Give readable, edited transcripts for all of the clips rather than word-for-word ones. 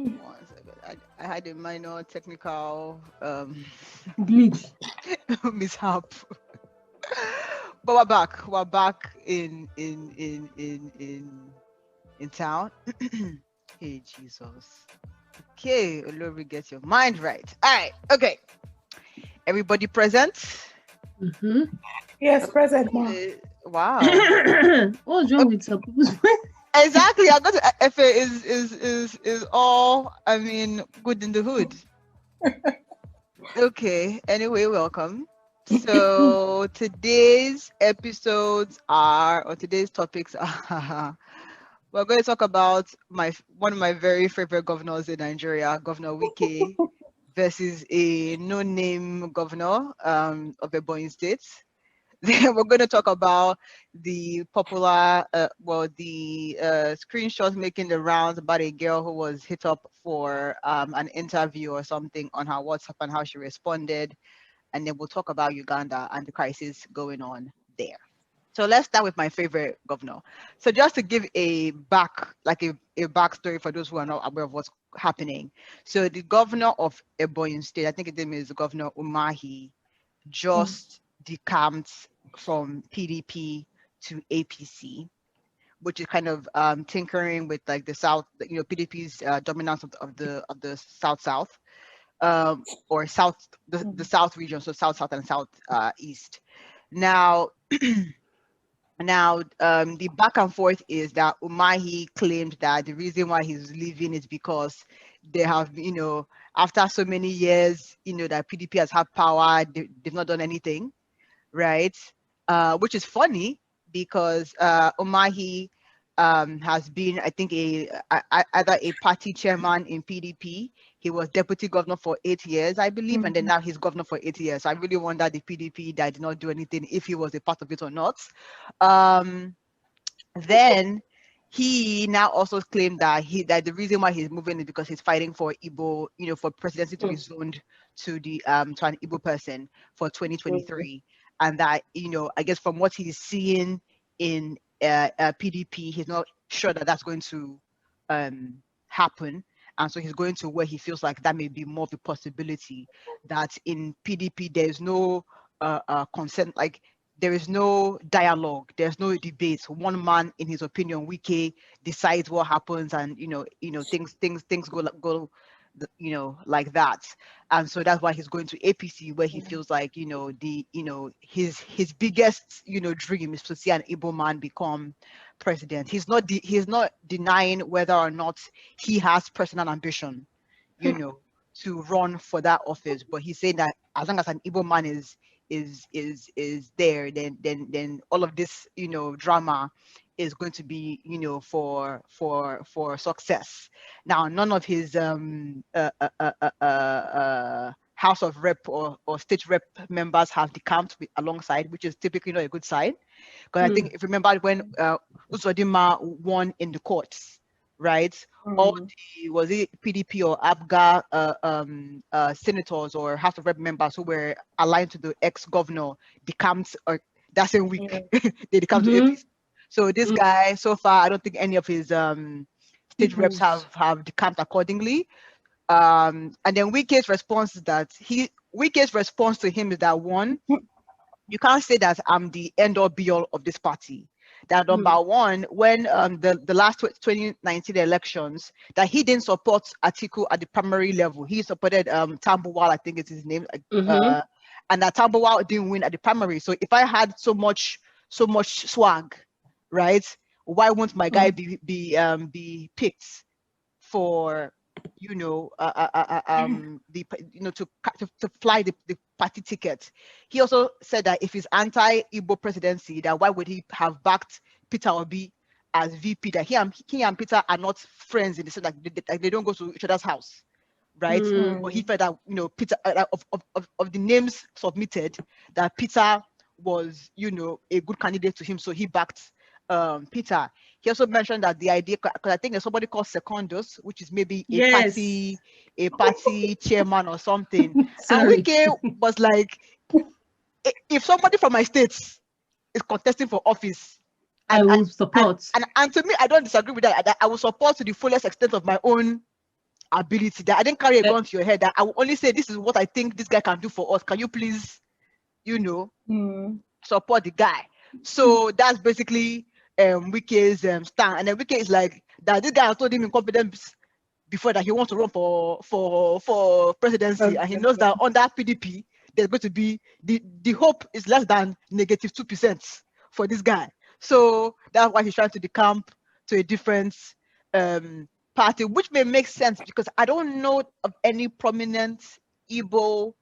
One second. I had a minor technical Glitch. mishap. But we're back. We're back in town. Hey Jesus. Okay, Olori, get your mind right. All right. Okay. Everybody present? Mm-hmm. Yes, present, ma. Wow. What's wrong with some people's Exactly. I got to FA is all, I mean, good in the hood. Okay. Anyway, welcome. So today's topics are we're going to talk about one of my very favorite governors in Nigeria, Governor Wike, versus a no-name governor of Ebonyi State. Then we're going to talk about the popular, the screenshots making the rounds about a girl who was hit up for an interview or something on her WhatsApp and how she responded. And then we'll talk about Uganda and the crisis going on there. So let's start with my favorite governor. So just to give a backstory for those who are not aware of what's happening. So the governor of Ebonyi State, I think his name is Governor Umahi, just decamped from PDP to APC, which is kind of tinkering with like the South, PDP's dominance of the South, or South, the South region, so South and South East. Now, the back and forth is that Umahi claimed that the reason why he's leaving is because they have, after so many years, that PDP has had power, they've not done anything, right? Which is funny because Umahi has been, I think, either a party chairman in PDP. He was deputy governor for 8 years, I believe, and then now he's governor for 8 years. So I really wonder the PDP that did not do anything, if he was a part of it or not. Then he now also claimed that the reason why he's moving is because he's fighting for Igbo, for presidency to be zoned to an Igbo person for 2023, and that I guess from what he's seeing in PDP, he's not sure that that's going to happen. And so he's going to where he feels like that may be more of a possibility, that in PDP there's no consent, like there is no dialogue, there's no debate. One man, in his opinion, Wike, decides what happens, and things go like that. And so that's why he's going to APC, where he feels like his biggest dream is to see an Igbo man become president. He's not denying whether or not he has personal ambition to run for that office, but he's saying that as long as an Igbo man is there, then all of this drama is going to be for success. Now, none of his House of Rep or state rep members have decamped alongside, which is typically not a good sign. Because I think, if you remember, when Uzodinma won in the courts, right? All the, was it PDP or ABGA senators or House of Rep members who were aligned to the ex-governor decamped, or that same week, they decamped to APC. So this guy, so far, I don't think any of his state reps have decamped accordingly. And then Wike's response is that Wike's response to him is that, one, you can't say that I'm the end all be all of this party. That number one, when the last 2019 elections, that he didn't support Atiku at the primary level. He supported Tambuwal, I think is his name, and that Tambuwal didn't win at the primary. So if I had so much swag, right, why won't my guy be picked for to fly the party ticket? He also said that if he's anti-Igbo presidency, that why would he have backed Peter Obi as VP? That he and Peter are not friends in the sense that they don't go to each other's house, right? But he felt that Peter, of the names submitted, that Peter was a good candidate to him, so he backed Peter. He also mentioned that the idea, because I think there's somebody called Secondus, which is maybe a party chairman or something. And Wike was like, if somebody from my state is contesting for office, I will support. And to me, I don't disagree with that. I will support to the fullest extent of my own ability. That I didn't carry a gun to your head. That I will only say, this is what I think this guy can do for us. Can you please, support the guy? So that's basically Wike's stand. And then Wike is like, that this guy has told him in confidence before that he wants to run for presidency, and he knows that under PDP there's going to be the hope is less than negative 2% for this guy. So that's why he's trying to decamp to a different party, which may make sense because I don't know of any prominent Igbo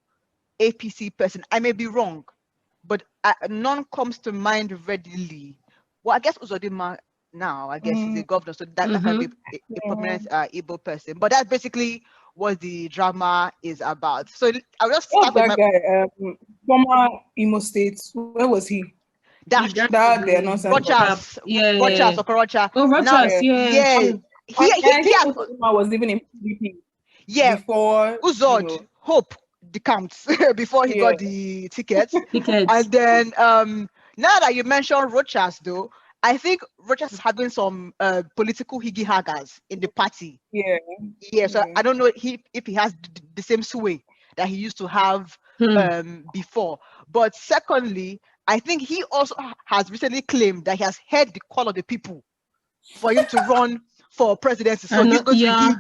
APC person. I may be wrong, but none comes to mind readily. Well, I guess Uzodinma now, I guess he's a governor, so that can be a prominent Igbo person. But that's basically what the drama is about. So I'll just start with that guy, former Imo State, where was he? That there nonsense. Rochas, Okorocha. Oh, Rochas, yeah. He was living in PDP. Yeah. Before Uzod, Hope decamped before he got the tickets. And then now that you mentioned Rochas, though, I think Rochas is having some political higgy-haggers in the party. So I don't know if he has the same sway that he used to have before. But secondly, I think he also has recently claimed that he has heard the call of the people for him to run for presidency. So he's going to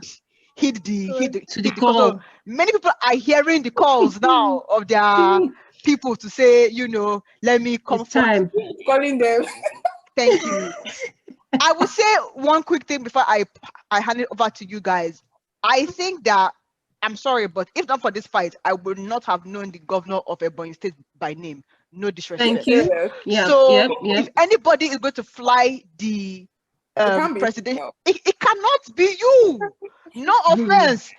heed the call. So many people are hearing the calls now of their people to say, let me come forward. Calling them. Thank you. I will say one quick thing before I hand it over to you guys. I think that, I'm sorry, but if not for this fight, I would not have known the governor of Ebonyi State by name. No disrespect. Thank you. If anybody is going to fly the president, it cannot be you. No offense.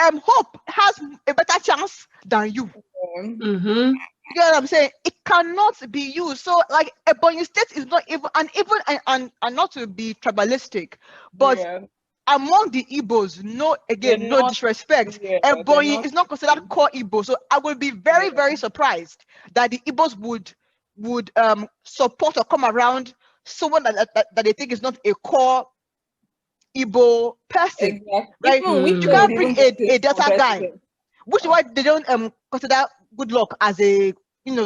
Hope has a better chance than you. You get what I'm saying? It cannot be you. So, like, Ebonyi State is not even, and not to be tribalistic, but among the Igbos, no disrespect, Ebonyi is not considered core Igbo. So I will be very, very surprised that the Igbos would support or come around someone that they think is not a core Igbo person, right? You can't bring a Delta guy, which is why they don't consider Good Luck as a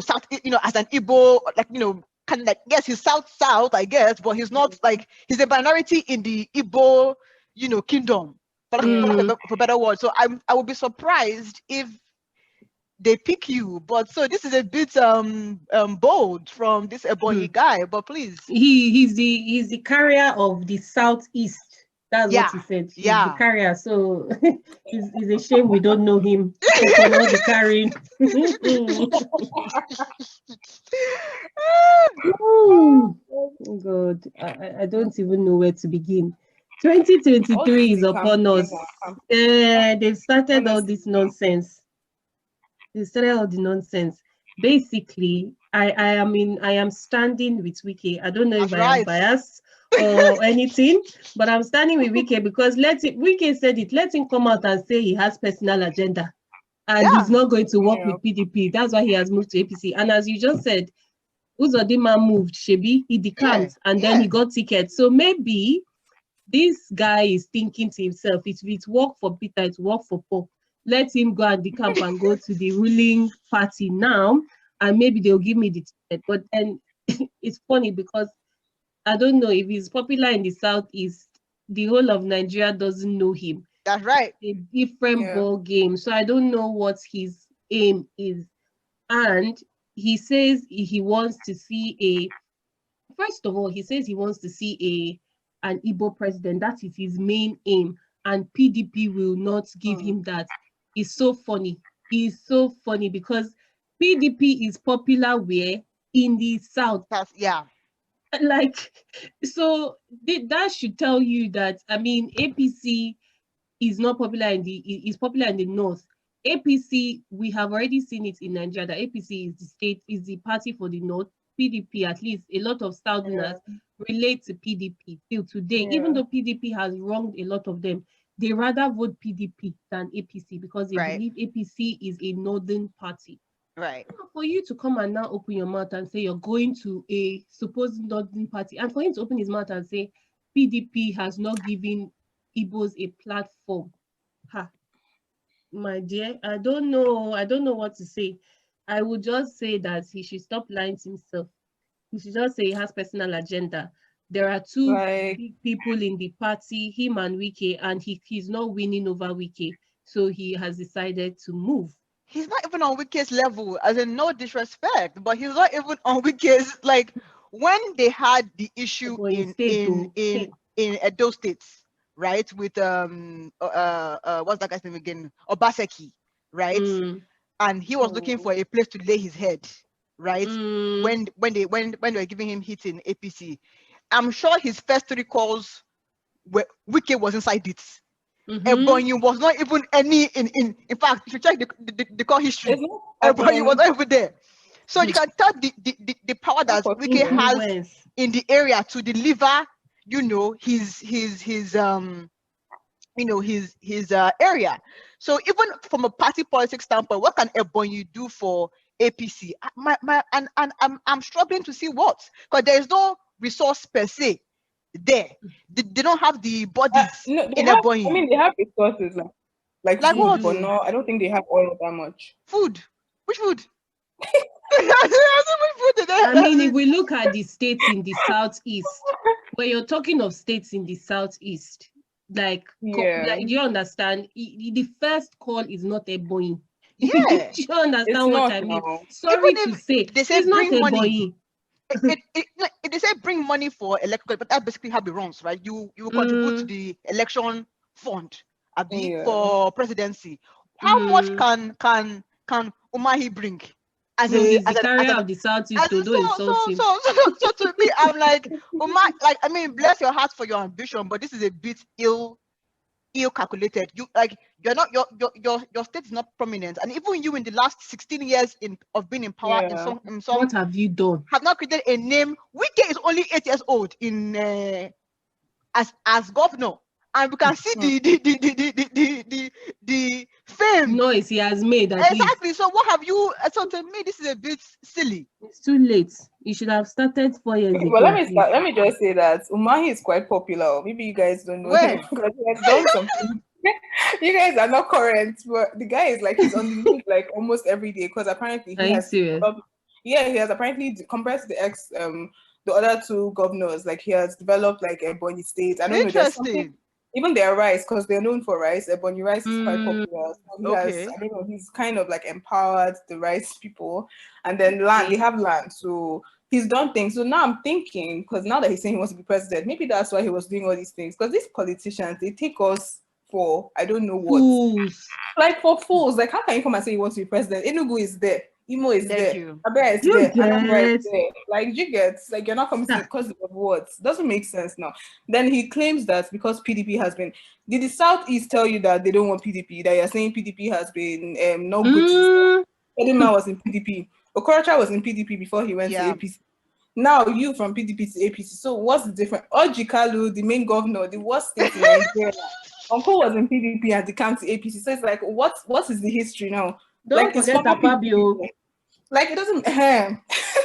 South, as an Igbo, like kind of like, yes, he's South, I guess, but he's not like, he's a minority in the Igbo kingdom, for better word. So I would be surprised if they pick you. But so this is a bit bold from this Ebonyi guy, but please. He's the carrier of the Southeast. That's what he said. He's the carrier. So it's a shame we don't know him. He cannot be carrying. Oh God, I don't even know where to begin. 2023 is upon us. They've started all this nonsense. Basically, I am standing with Wike. I don't know if I am biased or anything, but I'm standing with Wike because Wike said it. Let him come out and say he has personal agenda and he's not going to work with PDP. That's why he has moved to APC. And as you just said, Uzodinma moved, Shebi, he decamped and then he got tickets. So maybe this guy is thinking to himself, if it work for Peter, it work for Paul. Let him go and decamp and go to the ruling party now, and maybe they'll give me the ticket. But and it's funny because I don't know if he's popular in the Southeast, the whole of Nigeria doesn't know him. That's right. It's a different ball game. So I don't know what his aim is. And he says he wants to see first of all, he says he wants to see an Igbo president. That is his main aim. And PDP will not give him that. It's so funny. It's so funny because PDP is popular where? In the South. Like, so that should tell you that, I mean, APC is not popular is popular in the North. APC, we have already seen it in Nigeria, that APC is the party for the North. PDP, at least a lot of Southerners relate to PDP till today, even though PDP has wronged a lot of them. They rather vote PDP than APC because they believe APC is a northern party. Right. For you to come and now open your mouth and say you're going to a supposed northern party, and for him to open his mouth and say PDP has not given Igbos a platform, Ha, my dear, I don't know. I don't know what to say. I would just say that he should stop lying to himself. He should just say he has personal agenda. There are two Like, big people in the party, him and Wike, and he's not winning over Wike. So he has decided to move. He's not even on Wike's level, as in no disrespect, but he's not even on Wike's, like, when they had the issue Ebonyi State, in Edo States, right, with what's that guy's name again, Obaseki, right, and he was looking for a place to lay his head, right, when they were giving him hits in APC. I'm sure his first 3 calls were Wike was inside it. Ebonyi was not even any in fact, if you check the call history, Ebonyi was not even there. So you can tell the power that Wike has in the area to deliver, you know, his area. So even from a party politics standpoint, what can Ebonyi do for APC? I'm struggling to see what, because there is no resource per se there. They don't have the bodies no, in have, Ebonyi. I mean, they have resources like food, what? but no, I don't think they have oil that much. Food? Which food? I mean, if we look at the states in the southeast, when you're talking of states in the southeast, like you understand, the first call is not Ebonyi. Yeah. Do you understand what I mean? No. Sorry to say, they say it's not bring money. Ebonyi. They say bring money for electoral, but that's basically how it runs, right? You contribute to the election fund for presidency. How much can Umahi bring? As he's the carrier of the Southeast, so don't insult him. So to me, I'm like, Umahi, like, I mean, bless your heart for your ambition, but this is a bit ill calculated. You're not, your state is not prominent, and even you in the last 16 years of being in power in some what have you done? Have not created a name. Wike is only 8 years old in as governor, and we can see the fame noise he has made. Exactly. So what have you? So to me, this is a bit silly. It's too late. You should have started 4 years ago. Well, let me just say that Umahi is quite popular. Maybe you guys don't know him because he has done something. You guys are not current, but the guy is like, he's on the news like almost every day, because apparently he has developed, he has apparently, compared to the other 2 governors, like he has developed like Ebonyi State. I don't know, there's something, even their rice, because they're known for rice. Ebonyi rice is quite popular. So he has, I don't know, he's kind of like empowered the rice people, and then land, they have land, so he's done things. So now I'm thinking, because now that he's saying he wants to be president, maybe that's why he was doing all these things, because these politicians, they take us for I don't know what, fools. Like for fools. Like, how can you come and say you want to be president? Enugu is there, Imo is there, Abia is there, Anambra is there. Like, you get, like, you're not coming to because of words. Doesn't make sense now. Then he claims that because PDP has been, did the Southeast tell you that they don't want PDP? That you're saying PDP has been not good? Edema was in PDP. Okorocha was in PDP before he went to APC. Now you from PDP to APC. So what's the difference? Ojikalu, the main governor, the worst state in Nigeria. Uncle was in PDP and the county APC. So it's like, what is the history now? Don't like, forget Fabio. Like, it doesn't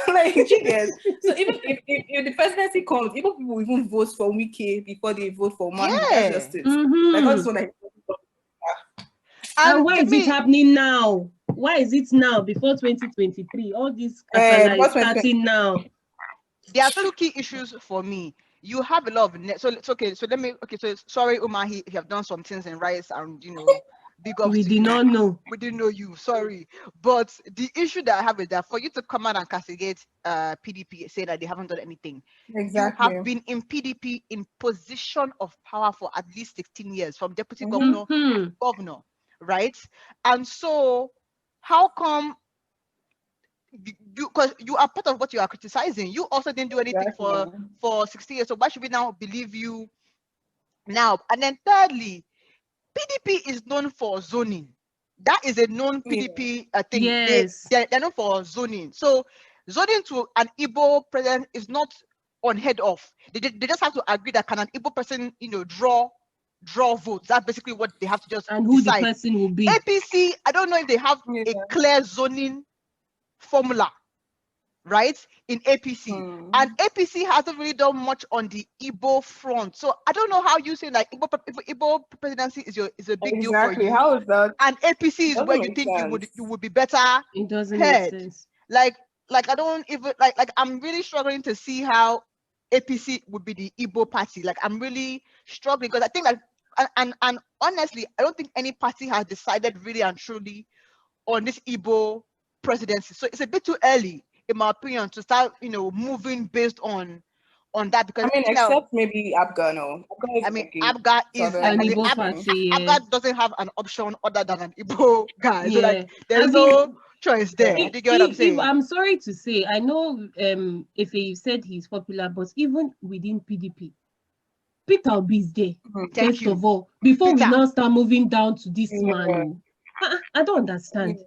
like, you get. So even if the presidency comes, even people even vote for Wike before they vote for Umahi. That's just it. Like, all this one, like, and why is it happening now? Why is it now before 2023? All this is starting now. There are 2 key issues for me. You have a lot of so it's okay. So so sorry, Umahi, if you have done some things in rice and big ups. We did not know. We didn't know you. Sorry, but the issue that I have is that for you to come out and castigate PDP, say that they haven't done anything. Exactly. You have been in PDP in position of power for at least 16 years, from deputy governor to governor, right? And so, how come? Because you are part of what you are criticizing. You also didn't do anything for 60 years. So why should we now believe you now? And then thirdly, PDP is known for zoning. That is a known PDP thing. Yes. They're known for zoning. So zoning to an Igbo president is not unheard of. They just have to agree that can an Igbo person, draw votes. That's basically what they have to just and who decide. The person will be. APC, I don't know if they have a clear zoning formula. right, in APC. And APC hasn't really done much on the Igbo front. So I don't know how you say like Igbo presidency is a big deal for Exactly. you. How is that? And APC is Doesn't where you make think sense. you would be better It doesn't make heard. sense. Like I don't even like I'm really struggling to see how APC would be the Igbo party. Like I'm really struggling because I think like and honestly, I don't think any party has decided really and truly on this Igbo presidency. So it's a bit too early, in my opinion, to start, moving based on that, because I mean, except maybe Afghano. I mean, Abga is An like Igbo party, Abga doesn't have an option other than an Igbo guy. So yeah. like there's I mean, no choice there. Do you get what I'm saying? I'm sorry to say, I know if you said he's popular, but even within PDP, Peter Obi is there. Thank First you. of all, before Peter. we now start moving down to this man, I don't understand.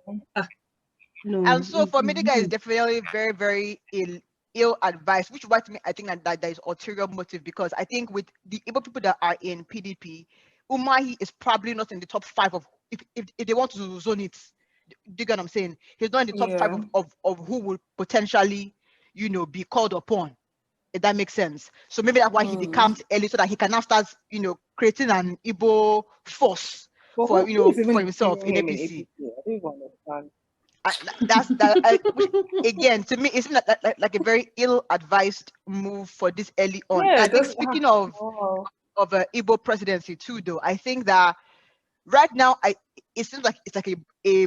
No. And so for me, the guy is definitely very, very ill advised, which what me I think that there is ulterior motive, because I think with the Igbo people that are in PDP, Umahi is probably not in the top 5 of if they want to zone it. Do you get what I'm saying? He's not in the top 5 of who would potentially, be called upon. If that makes sense. So maybe that's why he decamped early, so that he can now start, creating an Igbo force for himself in APC. I don't even understand. That's that. Which, again, to me, it's like a very ill-advised move for this early on. Yeah, I think speaking of Igbo presidency too, though, I think that right now, it seems like it's like a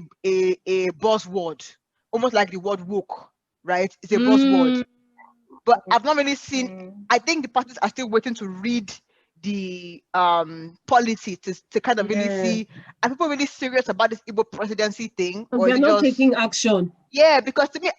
buzzword, almost like the word woke, right? It's a buzzword, but I've not really seen. I think the parties are still waiting to read the policy to kind of really see, are people really serious about this Igbo presidency thing, or they're is it not just taking action? Yeah, because to me,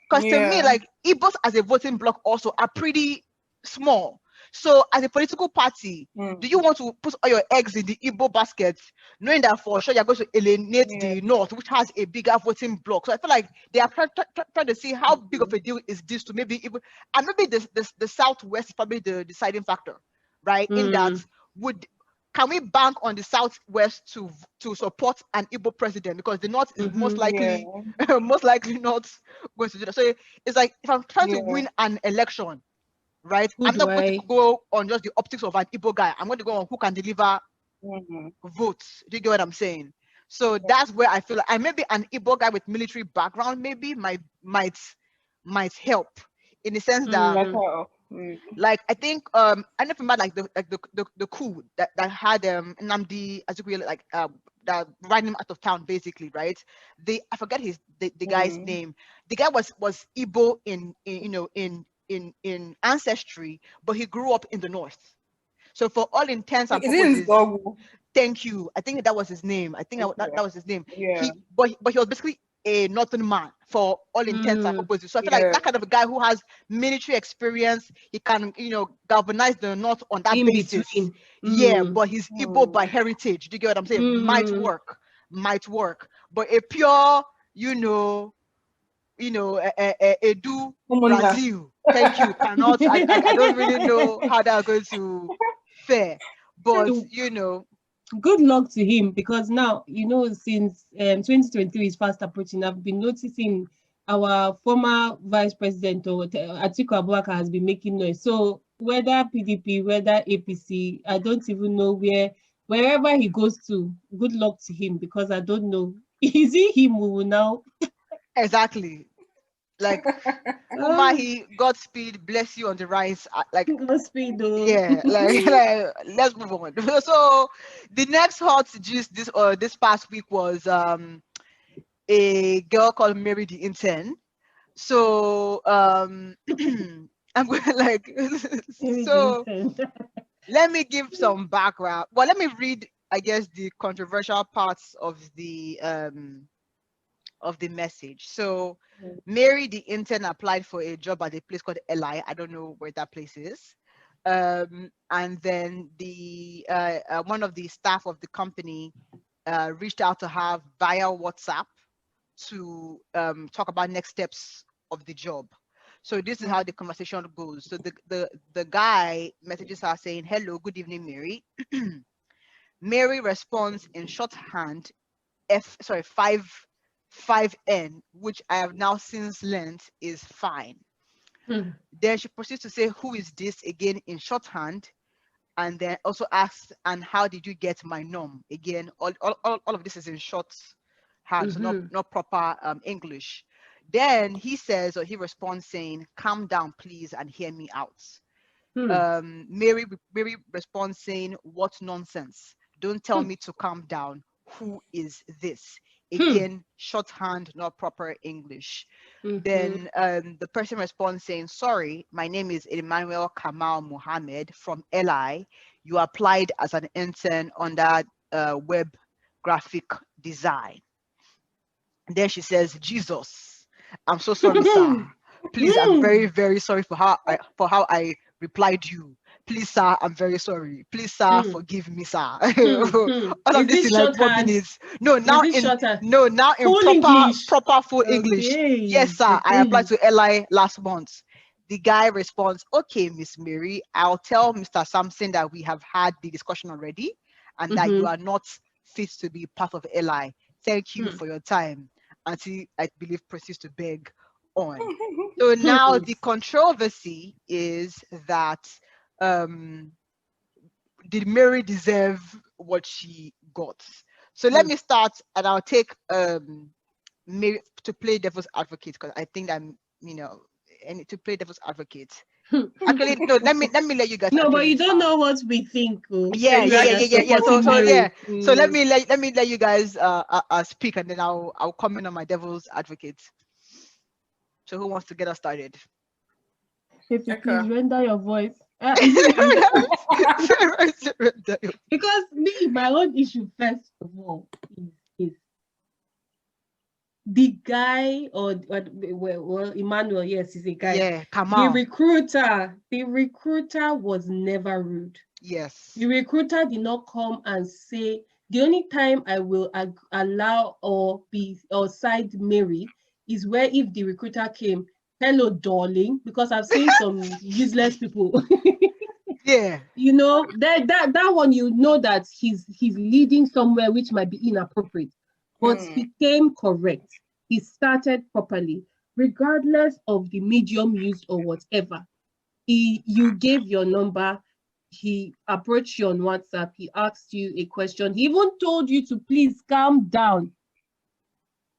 like Igbos as a voting bloc also are pretty small. So as a political party, do you want to put all your eggs in the Igbo basket, knowing that for sure you're going to alienate the North, which has a bigger voting bloc? So I feel like they are trying to see how big of a deal is this to maybe even, and maybe the Southwest is probably the deciding factor, right? In that, can we bank on the Southwest to support an Igbo president, because the North is most likely not going to do that. So it's like, if I'm trying to win an election, right, I'm not going to go on just the optics of an Igbo guy. I'm going to go on who can deliver votes. Do you get what I'm saying? So that's where I feel like, and maybe an Igbo guy with military background maybe might help, in the sense that like I think I don't remember like the coup that had Nnamdi Azikiwe like that ran him out of town, basically, right? I forget the guy's name. The guy was Igbo in ancestry, but he grew up in the North. So for all intents and purposes, thank you. I think that was his name. I think that was his name. Yeah. But he was basically a northern man for all intents and purposes. So I feel like that kind of a guy who has military experience, he can, galvanize the North on that basis. Yeah, but he's Igbo by heritage. Do you get what I'm saying? Might work. But a pure, Edu Brazil, thank you, cannot. I don't really know how that's going to fare. But good luck to him, because now, since 2023 is fast approaching, I've been noticing our former vice president, or Atiku Abubakar, has been making noise. So whether PDP, whether APC, I don't even know wherever he goes to, good luck to him, because I don't know. Is it him who will now? Exactly. Like, Umahi, Godspeed, bless you on the rise. Like, Godspeed, though. Yeah, like let's move on. So the next hot juice this past week was a girl called Mary the Intern. So I'm going like so let me give some background. Well, let me read, I guess, the controversial parts of the message. So Mary the Intern applied for a job at a place called Eli. I don't know where that place is. And then the one of the staff of the company reached out to her via WhatsApp to talk about next steps of the job. So this is how the conversation goes. So the guy messages her saying, "Hello, good evening, Mary." Mary responds in shorthand, 5N, which I have now since learned is fine. Then she proceeds to say, who is this, again in shorthand, and then also asks, and how did you get my nom? Again, all of this is in shorthand, so not proper English. Then he says, or he responds saying, calm down please and hear me out. Mary responds saying, what nonsense, don't tell me to calm down, who is this? Again, shorthand, not proper English. Then the person responds saying, sorry, my name is Emmanuel Kamal Mohammed from LI. You applied as an intern under web graphic design. Then she says, Jesus, I'm so sorry, sir. Please, I'm very, very sorry for how I replied you. Please, sir, I'm very sorry. Please, sir, forgive me, sir. All of this in like 4 minutes. No, now in full proper full English. Yes, sir. I applied to LI last month. The guy responds, okay, Miss Mary, I'll tell Mr. Sampson that we have had the discussion already and that you are not fit to be part of LI. Thank you for your time. Until I believe proceeds to beg on. So now the controversy is that did Mary deserve what she got? So let me start, and I'll take Mary to play devil's advocate, because I think I'm, and to play devil's advocate. Actually, no, let me let you guys. No, but you don't know what we think. Yeah. So let me let you guys speak, and then I'll comment on my devil's advocate. So who wants to get us started? If you please render your voice. Because my own issue first of all is the guy, or well, Emmanuel, yes, he's a guy. Yeah, Kamal. The recruiter was never rude. Yes. The recruiter did not come and say, the only time I will allow or side Mary is where if the recruiter came, hello, darling, because I've seen some useless people. Yeah. That one, that he's leading somewhere which might be inappropriate. But he came correct. He started properly, regardless of the medium used or whatever. You gave your number. He approached you on WhatsApp. He asked you a question. He even told you to please calm down.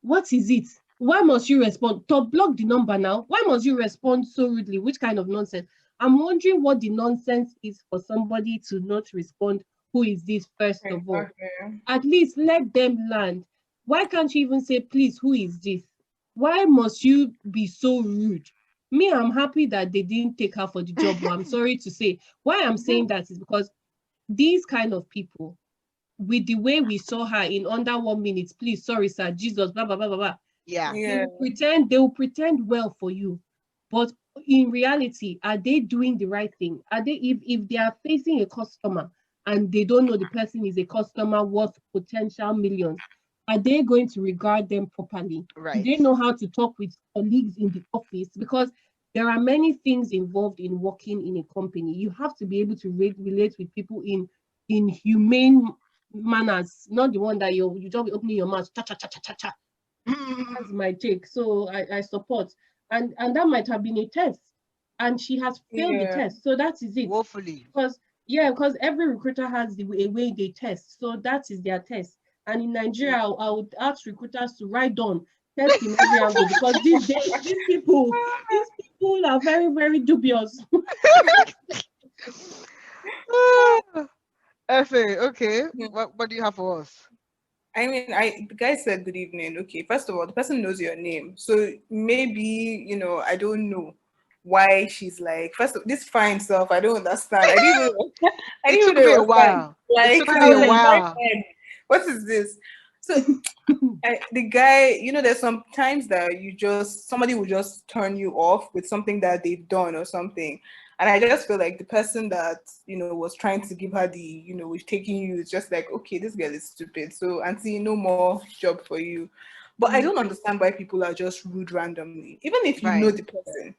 What is it? Why must you respond? To block the number now. Why must you respond so rudely? Which kind of nonsense? I'm wondering what the nonsense is for somebody to not respond. Who is this, first of all? At least let them land. Why can't you even say, please, who is this? Why must you be so rude? Me, I'm happy that they didn't take her for the job, but I'm sorry to say. Why I'm saying that is because these kind of people, with the way we saw her in under 1 minute, please, sorry, sir, Jesus, blah, blah, blah, blah, blah. Yeah. They will pretend well for you. But in reality, are they doing the right thing? Are they, if they are facing a customer and they don't know the person is a customer worth potential millions, are they going to regard them properly? Right. Do they know how to talk with colleagues in the office? Because there are many things involved in working in a company. You have to be able to relate with people in humane manners, not the one that you just be opening your mouth, cha cha cha cha cha cha. That's my take. So I support. And that might have been a test. And she has failed the test. So that is it. Woefully. Because every recruiter has a way they test. So that is their test. And in Nigeria, I would ask recruiters to write down, test in every angle, because these days, these people are very, very dubious. Effie, okay. What do you have for us? I mean, the guy said good evening. Okay, first of all, the person knows your name. So maybe, I don't know why she's like, this fine stuff, I don't understand. I didn't It took me a while. Like, it took me a while. What is this? So the guy, there's some times that somebody will just turn you off with something that they've done or something. And I just feel like the person that, was trying to give her the, was taking you, is just like, okay, this girl is stupid. So, auntie, no more job for you. But I don't understand why people are just rude randomly. Even if you know the person.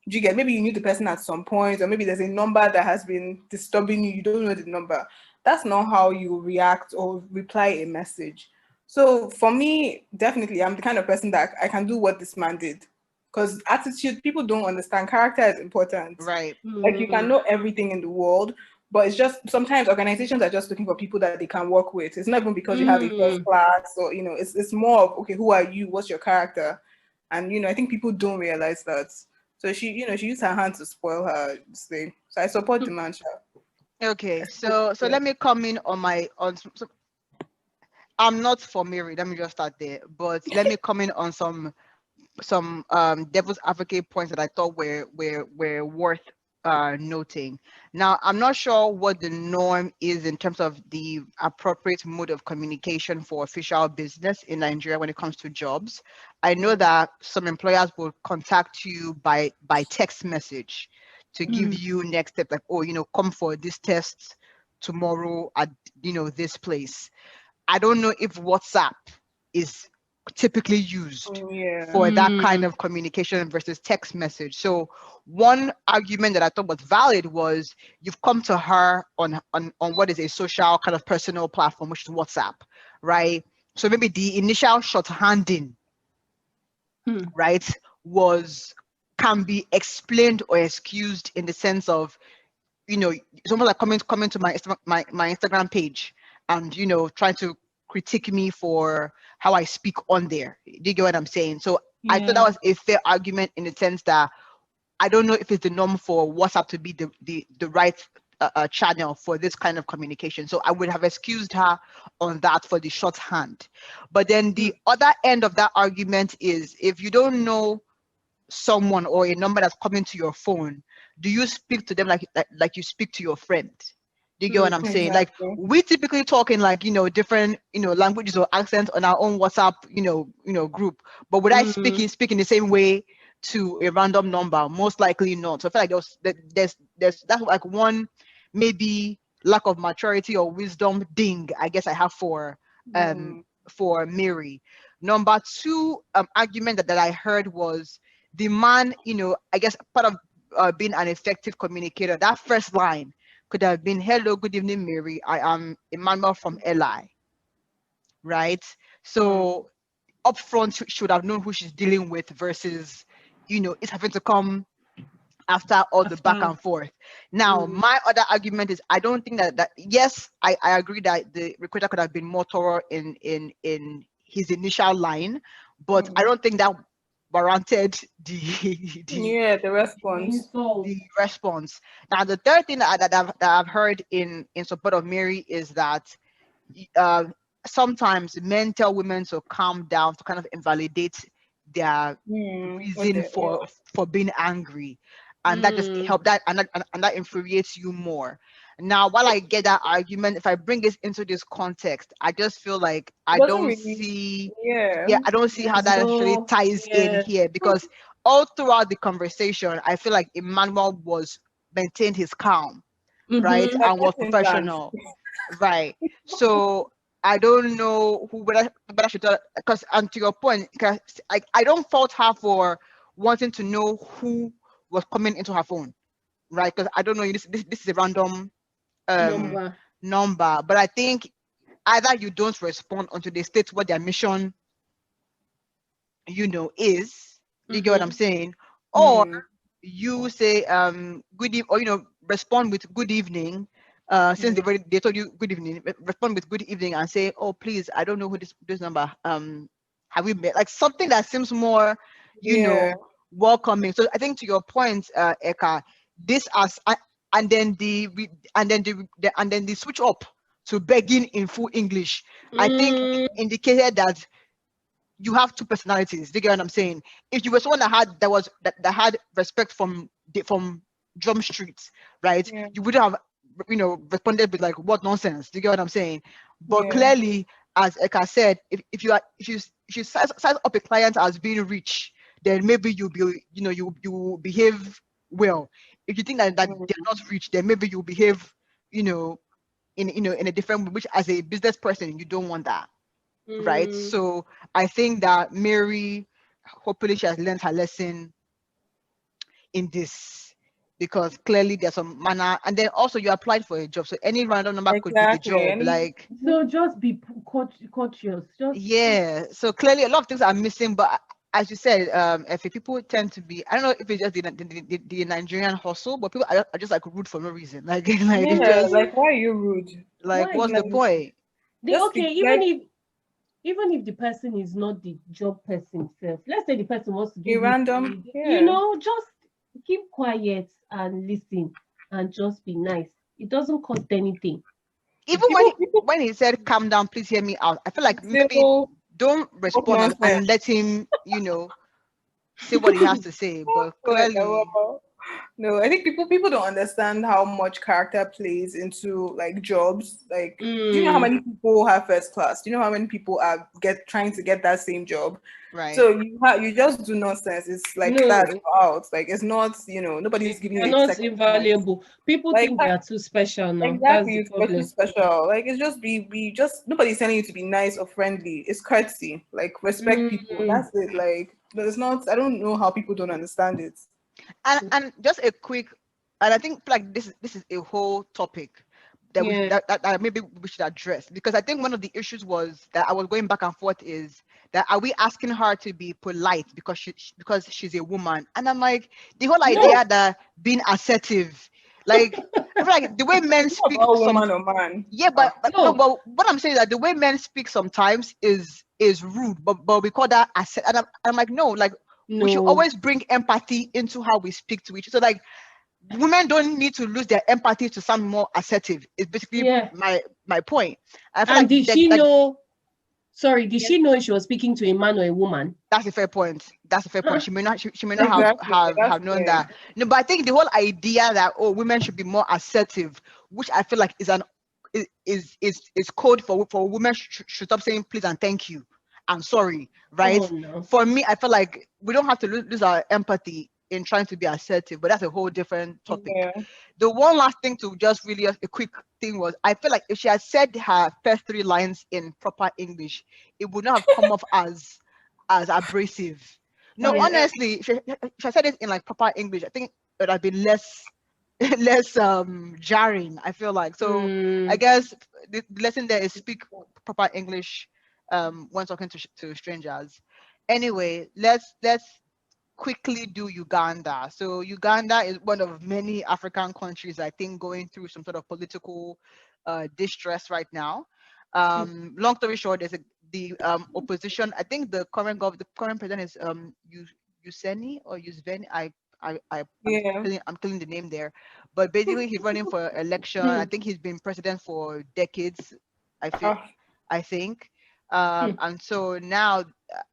Do you get? Maybe you knew the person at some point, or maybe there's a number that has been disturbing you. You don't know the number. That's not how you react or reply a message. So for me, definitely, I'm the kind of person that I can do what this man did. because attitude, people don't understand. Character is important. Right. Like you can know everything in the world, but it's just sometimes organizations are just looking for people that they can work with. It's not even because you have a first class or it's more of, okay, who are you? What's your character? And I think people don't realize that. So she used her hand to spoil her thing. So I support the man. Okay, so let me come in on so I'm not for Mary. Let me just start there. But let me come in on some devil's advocate points that I thought were worth noting. Now, I'm not sure what the norm is in terms of the appropriate mode of communication for official business in Nigeria when it comes to jobs. I know that some employers will contact you by text message to give you next step, like, oh, come for this test tomorrow at this place. I don't know if WhatsApp is typically used for that kind of communication versus text message. So one argument that I thought was valid was you've come to her on what is a social kind of personal platform, which is WhatsApp, right? So maybe the initial shorthanding, right, can be explained or excused in the sense of, it's almost like coming to my Instagram page and trying to critique me for how I speak on there. Do you get what I'm saying? So I thought that was a fair argument in the sense that I don't know if it's the norm for WhatsApp to be the right channel for this kind of communication. So I would have excused her on that for the shorthand. But then the other end of that argument is, if you don't know someone or a number that's coming to your phone, do you speak to them like you speak to your friend? Do you get what I'm saying? Like, we typically talk in different languages or accents on our own WhatsApp group, but would I speak in the same way to a random number? Most likely not. So I feel like there's that's like one maybe lack of maturity or wisdom ding I guess I have for Mary. Number two argument that I heard was the man, I guess part of being an effective communicator, that first line could have been, hello, good evening, Mary. I am Emmanuel from LI, right? So upfront, should have known who she's dealing with versus, it's having to come after all the back and forth. Now, my other argument is, I don't think that yes, I agree that the recruiter could have been more thorough in his initial line, but I don't think that warranted the response. The response. Now, the third thing that I've heard in support of Mary is that sometimes men tell women to calm down to kind of invalidate their reason for being angry, and that just help that and that infuriates you more. Now, while I get that argument, if I bring this into this context, I just feel like I don't see how that actually ties in here, because all throughout the conversation, I feel like Emmanuel maintained his calm, right, and was professional, right. So I don't know whether I should tell, because, and to your point, because I don't fault her for wanting to know who was coming into her phone, right? Because I don't know, this is a random number, but I think either you don't respond until they state what their mission is, you get what I'm saying, or you say good evening, or respond with good evening, since they told you good evening, respond with good evening and say, oh please, I don't know who this number, have we met, like something that seems more welcoming. So I think, to your point, Eka, this and then the switch up to begging in full English, I think indicated that you have two personalities. Do you get what I'm saying? If you were someone that had respect from Drum Street, right? You would have responded with like, what nonsense. Do you get what I'm saying? But clearly, as Eka said, if you size up a client as being rich, then maybe you will behave well. If you think that they're not rich, then maybe you behave in a different way, which as a business person you don't want that. Right. So I think that Mary, hopefully she has learned her lesson in this, because clearly there's some manner, and then also you applied for a job, so any random number could be the job. Like, so just be cautious. So clearly a lot of things are missing, but as you said, if people tend to be, I don't know if it's just the Nigerian hustle, but people are just like rude for no reason. Like it's Yeah, just like, why are you rude? like, Why? what's the point? Just Okay, even if the person is not the job person self, let's say the person wants to a give random, you, just keep quiet and listen and just be nice. It doesn't cost anything. Even people when he said, "Calm down, please hear me out," I feel like maybe still don't talk respond and nonsense. let him, say what he has to say. But Like, clearly, no, I think people don't understand how much character plays into like jobs. Like, do you know how many people have first class? Do you know how many people are trying to get that same job? right? So you just do nonsense. It's like that's No, out. Like, it's not, nobody's giving they're you a not second chance. invaluable. People Like, think they are too special now. That's exactly, the you're too problem. special. Like, it's just be just nobody's telling you to be nice or friendly. It's courtesy. Like, respect people. That's it. Like, there's not. I don't know how people don't understand it. And just a quick, and I think like this is a whole topic that that maybe we should address, because I think one of the issues was that I was going back and forth is that, are we asking her to be polite because because she's a woman? And I'm like, the whole idea that being assertive, like, I feel like the way men speak About woman or man. yeah, but no, but what I'm saying is that the way men speak sometimes is rude, but we call that asset. And I'm like, no, like, we should always bring empathy into how we speak to each other. So like, women don't need to lose their empathy to sound more assertive. It's basically my point. I feel And like did she know? Sorry, did Yes. she know if she was speaking to a man or a woman? That's a fair point. That's a fair point. She may not. She may not Exactly. have known that. No, but I think the whole idea that, oh, women should be more assertive, which I feel like is an is code for women should stop saying please and thank you and sorry, right? Oh, no. For me, I feel like we don't have to lose our empathy in trying to be assertive, but that's a whole different topic. Yeah. The one last thing to just really a quick thing was, I feel like if she had said her first 3 lines in proper English, it would not have come off as abrasive. No, honestly, if I said it in like proper English, I think it would have been less jarring, I feel like. So I guess the lesson there is speak proper English when talking to strangers. Anyway, let's quickly do Uganda. So Uganda is one of many African countries, I think, going through some sort of political distress right now. Long story short, there's the opposition. I think the current president is Yuseni or Yusveni. I'm killing the name there, but basically he's running for election. I think he's been president for decades. I think, and so now,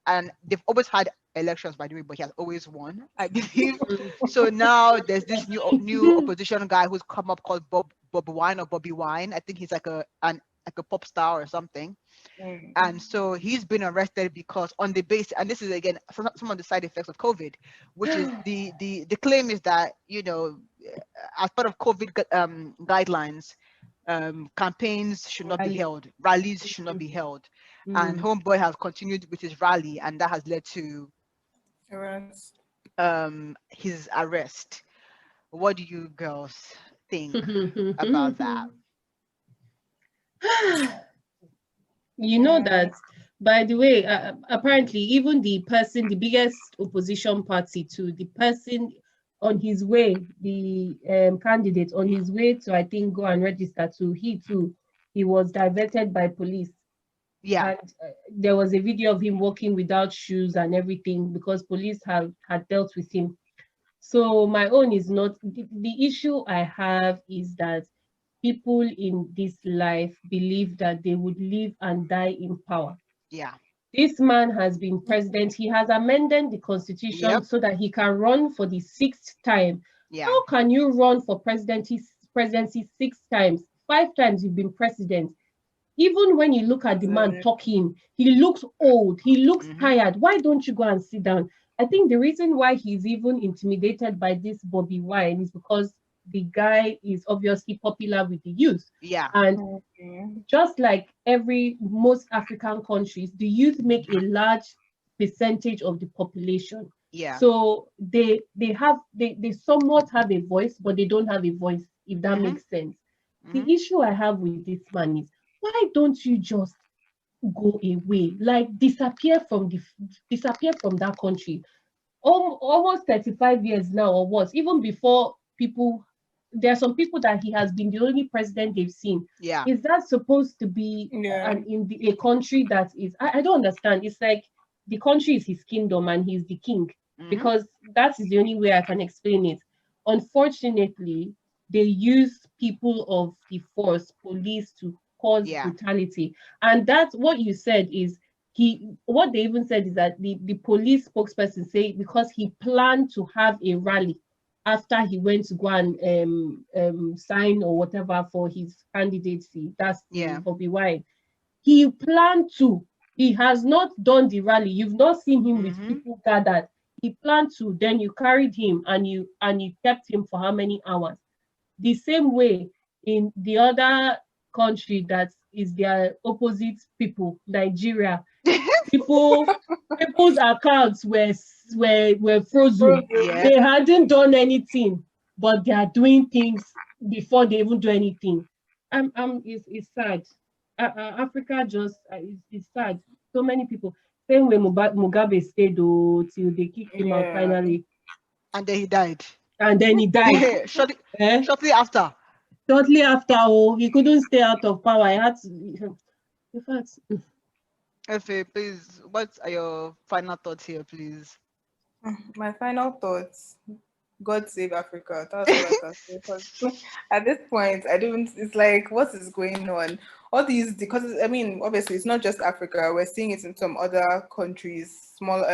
and they've always had elections, by the way, but he has always won, I believe. So now there's this new opposition guy who's come up called Bobi Wine or Bobby Wine. I think he's like a pop star or something. And so he's been arrested because on the base, and this is again some of the side effects of COVID, which is the claim is that, as part of COVID guidelines, campaigns should not be held, rallies should not be held, and Homeboy has continued with his rally, and that has led to his arrest. What do you girls think about that? You know that, by the way, apparently even the biggest opposition party to the person on his way, the candidate on his way to, I think, go and register he was diverted by police. Yeah. And there was a video of him walking without shoes and everything because police had dealt with him. So my own is not, the issue I have is that people in this life believe that they would live and die in power. Yeah. This man has been president. He has amended the constitution so that he can run for the 6th time. Yeah. How can you run for presidency 6 times? 5 times you've been president. Even when you look at the man talking, he looks old. He looks tired. Why don't you go and sit down? I think the reason why he's even intimidated by this Bobi Wine is because the guy is obviously popular with the youth. Yeah. And just like most African countries, the youth make a large percentage of the population. Yeah. So they somewhat have a voice, but they don't have a voice, if that makes sense. The issue I have with this man is, why don't you just go away, like disappear from that country. Almost 35 years now or what, even before people, there are some people that he has been the only president they've seen. Yeah. Is that supposed to be a country that is, I don't understand. It's like the country is his kingdom and he's the king, because that is the only way I can explain it. Unfortunately, they use people of the force, police, to cause brutality. And that's what you said is, what they even said is that the police spokesperson say because he planned to have a rally after he went to go and sign or whatever for his candidacy. That's Bobi Wine. He planned to. He has not done the rally. You've not seen him with people gathered. He planned to. Then you carried him and you kept him for how many hours? The same way in the other country that is their opposite people, Nigeria. People's accounts were frozen. They hadn't done anything, but they are doing things before they even do anything. It's sad. Africa just it's sad. So many people. Same way Mugabe stayed till they kicked him out finally, and then he died. Shortly after. He couldn't stay out of power. I had to. In fact. Efe, please, what are your final thoughts here, please? My final thoughts: God save Africa. That's what I can say. Because at this point, it's like, what is going on? All these, because I mean, obviously, it's not just Africa. We're seeing it in some other countries, small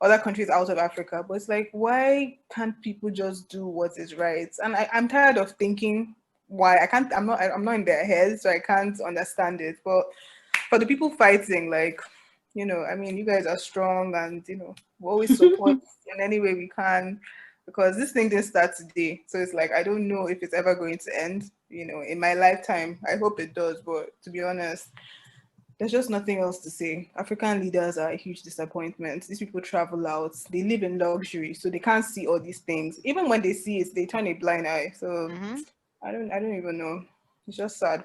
other countries out of Africa. But it's like, why can't people just do what is right? And I'm tired of thinking why. I'm not in their heads, so I can't understand it. But for the people fighting, like, I mean, you guys are strong, and we always support in any way we can, because this thing didn't start today. So it's like, I don't know if it's ever going to end, in my lifetime. I hope it does, but to be honest, there's just nothing else to say. African leaders are a huge disappointment. These people travel out, they live in luxury, so they can't see all these things. Even when they see it, they turn a blind eye. So I don't even know. It's just sad.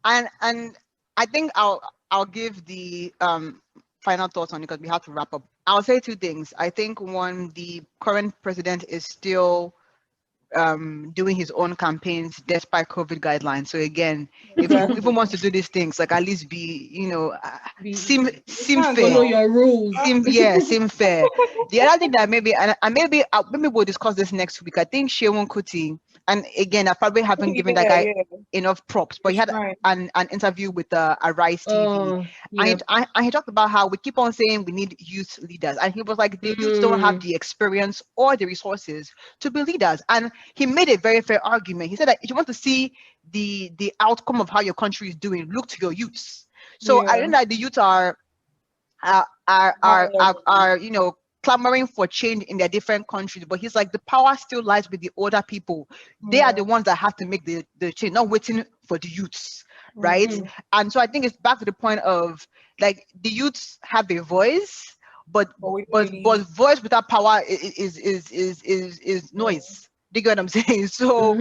And I think I'll give the final thoughts on it, because we have to wrap up. I'll say two things. I think one, the current president is still doing his own campaigns despite COVID guidelines. So again, if he even wants to do these things, like, at least be, seem fair. Follow your rules. Seem fair. The other thing that maybe we'll discuss this next week. I think Shewon Kuti, and again, I probably haven't given that guy enough props, but he had an interview with Arise TV, and he talked about how we keep on saying we need youth leaders, and he was like, the youth don't have the experience or the resources to be leaders. And he made a very fair argument. He said that if you want to see the outcome of how your country is doing, look to your youths. So I think that the youth are clamoring for change in their different countries, but he's like, the power still lies with the older people. They are the ones that have to make the change, not waiting for the youths, right? And so I think it's back to the point of, like, the youths have a voice, but voice without power is noise. Do you get what I'm saying? So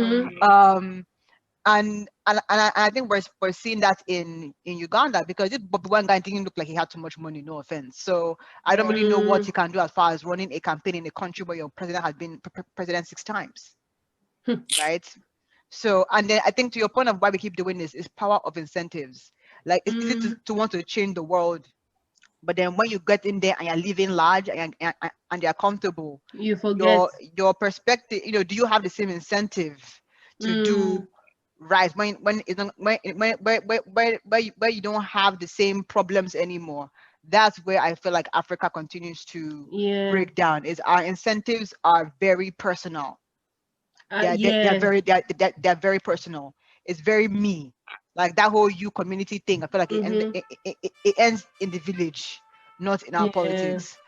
and I think we're seeing that in Uganda, because this Bobi Wine guy didn't look like he had too much money, no offense. So I don't really know what he can do as far as running a campaign in a country where your president has been president 6 times, right? So, and then I think, to your point of why we keep doing this, is power of incentives. Like, it's easy to want to change the world, but then when you get in there and you're living large and you're comfortable, you forget your perspective. Do you have the same incentive to do right when you don't have the same problems anymore? That's where I feel like Africa continues to break down. Is our incentives are very personal. They're very personal. It's very me. Like that whole you community thing, I feel like it ends in the village, not in our politics.